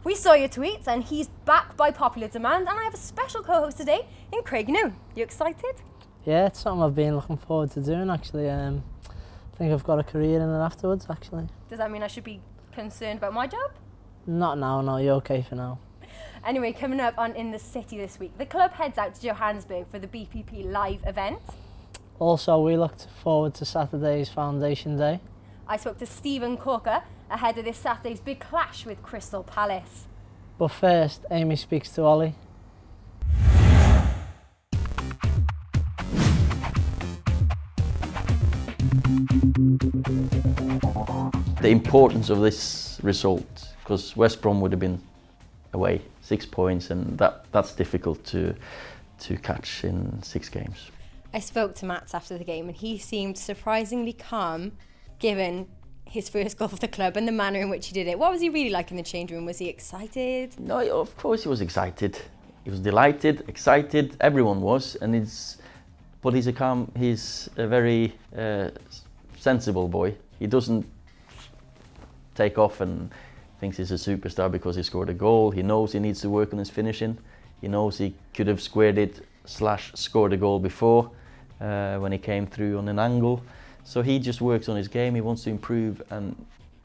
We saw your tweets and he's back by popular demand, and I have a special co-host today in Craig Noon. You excited? Yeah, it's something I've been looking forward to doing actually. I think I've got a career in it afterwards actually. Does that mean I should be concerned about my job? Not now, no, you're okay for now. Anyway, coming up on In the City this week, the club heads out to Johannesburg for the BPP Live event. Also, we looked forward to Saturday's Foundation Day. I spoke to Steven Corker ahead of this Saturday's big clash with Crystal Palace. But first, Amy speaks to Ollie. The importance of this result, because West Brom would have been away 6 points, and that's difficult to catch in 6 games. I spoke to Mats after the game and he seemed surprisingly calm given his first goal for the club and the manner in which he did it. What was he really like in the change room? Was he excited? No, of course he was excited. He was delighted, excited, everyone was, but he's a very sensible boy. He doesn't take off and thinks he's a superstar because he scored a goal. He knows he needs to work on his finishing. He knows he could have squared it / scored a goal before when he came through on an angle. So he just works on his game. He wants to improve, and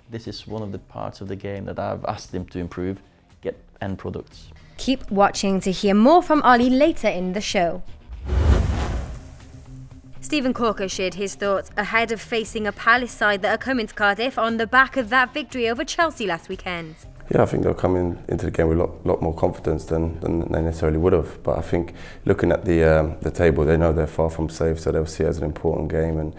this is one of the parts of the game that I've asked him to improve, get end products. Keep watching to hear more from Ollie later in the show. Steven Corker shared his thoughts ahead of facing a Palace side that are coming to Cardiff on the back of that victory over Chelsea last weekend. Yeah, I think they'll come into the game with a lot more confidence than they necessarily would have. But I think looking at the table, they know they're far from safe, so they'll see it as an important game. And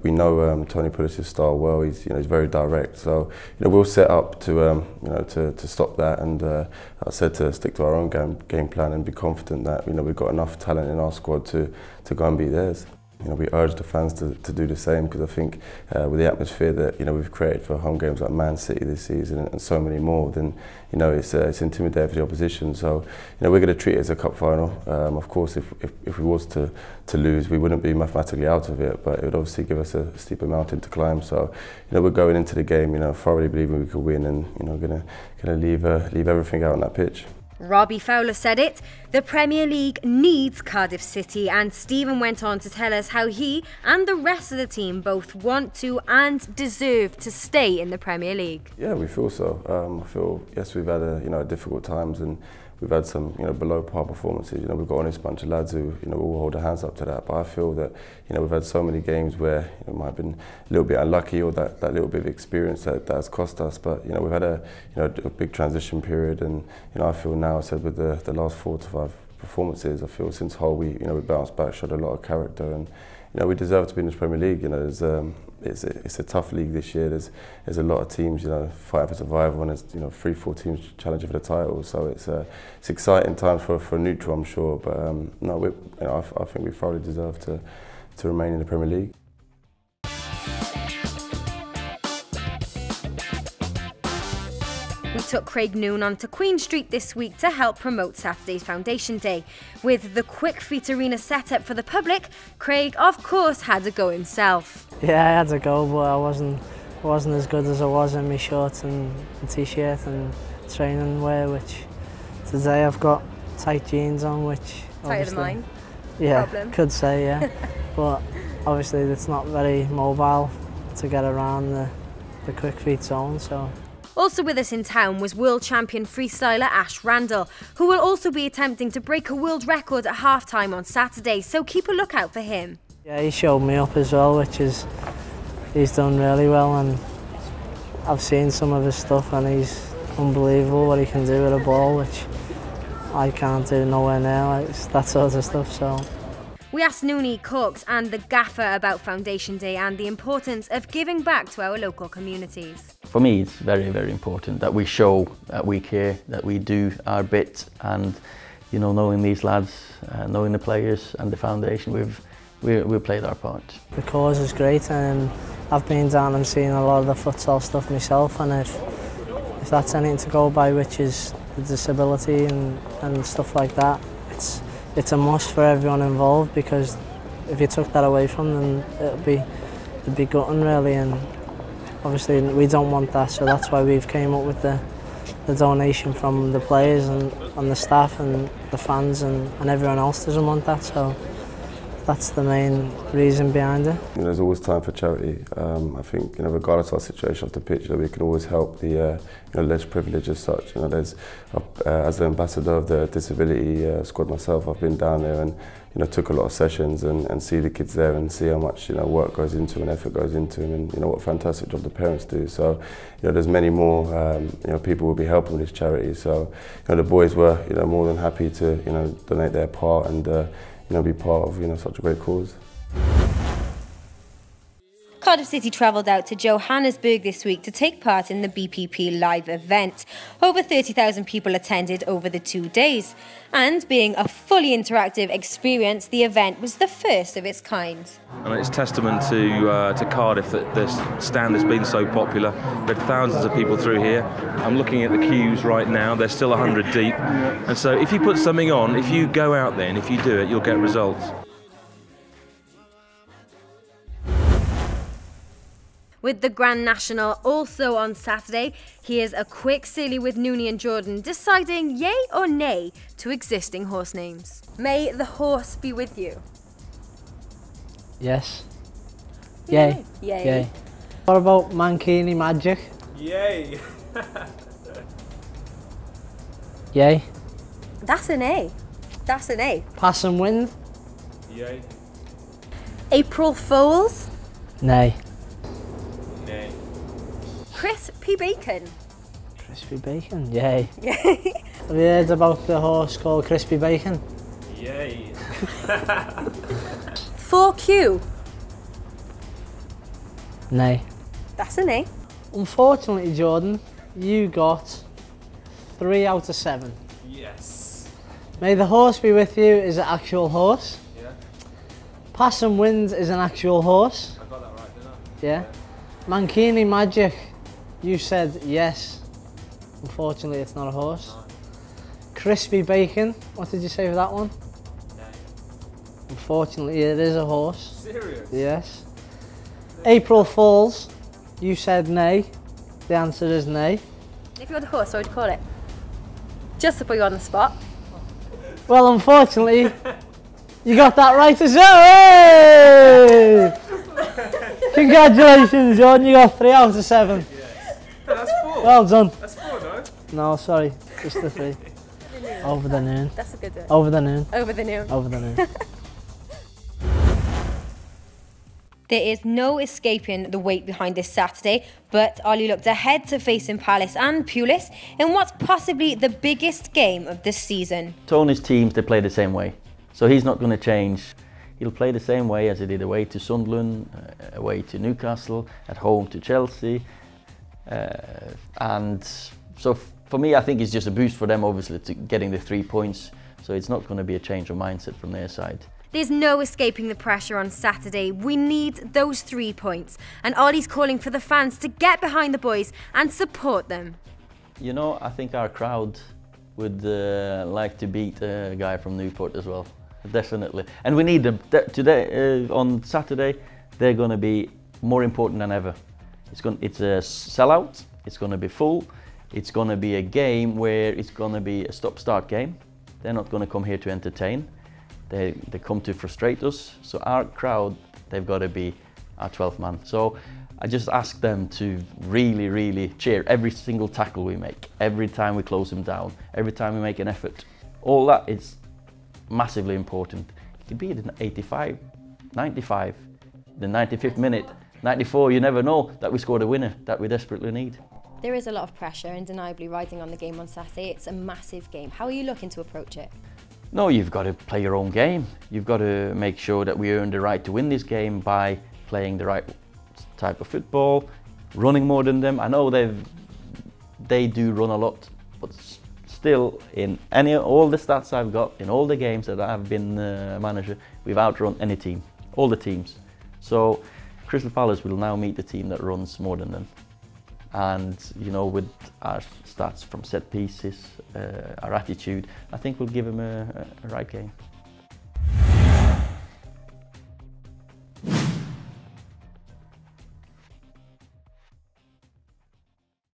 we know Tony Pulis's style well. He's very direct. So we'll set up to to stop that. And I said to stick to our own game plan and be confident that we've got enough talent in our squad to go and beat theirs. We urge the fans to do the same, because I think with the atmosphere that we've created for home games like Man City this season and so many more, then it's intimidating for the opposition. So we're going to treat it as a cup final. Of course, if we was to lose, we wouldn't be mathematically out of it, but it would obviously give us a steeper mountain to climb. So we're going into the game thoroughly believing we could win, and going to leave everything out on that pitch. Robbie Fowler said it. The Premier League needs Cardiff City, and Steven went on to tell us how he and the rest of the team both want to and deserve to stay in the Premier League. Yeah, we feel so. I feel, yes, we've had difficult times, and we've had some below par performances. We've got an honest bunch of lads who all hold their hands up to that. But I feel that we've had so many games where it might have been a little bit unlucky, or that little bit of experience that has cost us. But we've had a big transition period, and I feel now, I said with the last 4 to 5 performances, I feel since Hull we bounced back, showed a lot of character, and we deserve to be in this Premier League. It's a tough league this year. There's a lot of teams fighting for survival, and there's 3-4 teams challenging for the title. So it's exciting times for neutral, I'm sure. But no, I think we thoroughly deserve to remain in the Premier League. We took Craig Noon onto Queen Street this week to help promote Saturday's Foundation Day. With the Quick Feet Arena set up for the public, Craig, of course, had a go himself. Yeah, I had a go, but I wasn't as good as I was in my shorts and t-shirt and training wear, which today I've got tight jeans on, which tighter than mine. Yeah, problem. Could say, yeah. But obviously it's not very mobile to get around the quick feet zone, so. Also with us in town was world champion freestyler Ash Randall, who will also be attempting to break a world record at half-time on Saturday, so keep a lookout for him. Yeah, he showed me up as well, he's done really well, and I've seen some of his stuff, and he's unbelievable what he can do with a ball, which I can't do nowhere near, that sort of stuff. So. We asked Noonie, Corks and the gaffer about Foundation Day and the importance of giving back to our local communities. For me, it's very, very important that we show that we care, that we do our bit, and knowing these lads, knowing the players and the foundation, we've played our part. The cause is great, and I've been down and seen a lot of the futsal stuff myself, and if that's anything to go by, which is the disability and stuff like that, it's a must for everyone involved, because if you took that away from them, it'd be gutting really, and obviously we don't want that, so that's why we've came up with the the donation from the players and the staff and the fans and everyone else doesn't want that, so that's the main reason behind it. There's always time for charity. I think, regardless of our situation off the pitch, we can always help the less privileged as such. There's as the ambassador of the disability squad myself, I've been down there and took a lot of sessions and see the kids there and see how much work goes into them and effort goes into them, and what a fantastic job the parents do. So there's many more people will be helping with this charity. So the boys were more than happy to donate their part and be part of such a great cause. Cardiff City travelled out to Johannesburg this week to take part in the BPP Live event. Over 30,000 people attended over the 2 days. And being a fully interactive experience, the event was the first of its kind. And it's testament to Cardiff that this stand has been so popular. We had thousands of people through here. I'm looking at the queues right now, they're still 100 deep. And so if you put something on, if you go out there and if you do it, you'll get results. With the Grand National also on Saturday, here's a quick silly with Noonie and Jordan deciding yay or nay to existing horse names. May the horse be with you. Yes. Yay. Yay. Yay. What about Mankini Magic? Yay. Yay. That's an A. That's an A. Pass and Wind? Yay. April Fools. Nay. Nay. Crispy Bacon. Crispy Bacon? Yay. Yay. Have you heard about the horse called Crispy Bacon? Yay. 4Q. Nay. That's an A. Unfortunately, Jordan, you got 3 out of 7. Yes. May the horse be with you is an actual horse. Yeah. Pass and Wind is an actual horse. I got that right, didn't I? Yeah. Mankini Magic, you said yes. Unfortunately, it's not a horse. No. Crispy Bacon, what did you say for that one? Nay. Unfortunately, it is a horse. Serious? Yes. April Fools, you said nay. The answer is nay. If you want a horse, what would you call it? Just to put you on the spot. Well, unfortunately, you got that right as well. Hey! Congratulations, John. You got 3 out of 7. Yes. That's 4. Well done. That's 4, no? No, sorry, just the 3. Over the noon. That's a good one. Over the noon. Over the noon. Over the noon. There is no escaping the wait behind this Saturday, but Ollie looked ahead to facing Palace and Pulis in what's possibly the biggest game of this season. Tony's teams, they play the same way. So he's not going to change. He'll play the same way as he did away to Sunderland, away to Newcastle, at home to Chelsea. And so for me, I think it's just a boost for them, obviously, to getting the 3 points. So it's not going to be a change of mindset from their side. There's no escaping the pressure on Saturday. We need those 3 points. And Ollie's calling for the fans to get behind the boys and support them. You know, I think our crowd would like to beat a guy from Newport as well. Definitely. And we need them. Today, on Saturday, they're going to be more important than ever. It's a sellout. It's going to be full. It's going to be a game where it's going to be a stop-start game. They're not going to come here to entertain. They come to frustrate us. So our crowd, they've got to be our 12th man. So I just ask them to really, really cheer every single tackle we make, every time we close them down, every time we make an effort. All that is massively important. It could be at 85, 95, the 95th minute, 94, you never know that we scored a winner that we desperately need. There is a lot of pressure undeniably riding on the game on Saturday. It's a massive game. How are you looking to approach it? No, you've got to play your own game. You've got to make sure that we earn the right to win this game by playing the right type of football, running more than them. I know they do run a lot, but still, in all the stats I've got, in all the games that I've been manager, we've outrun any team, all the teams. So Crystal Palace will now meet the team that runs more than them. And you know, with our stats from set pieces, our attitude, I think we'll give them a right game.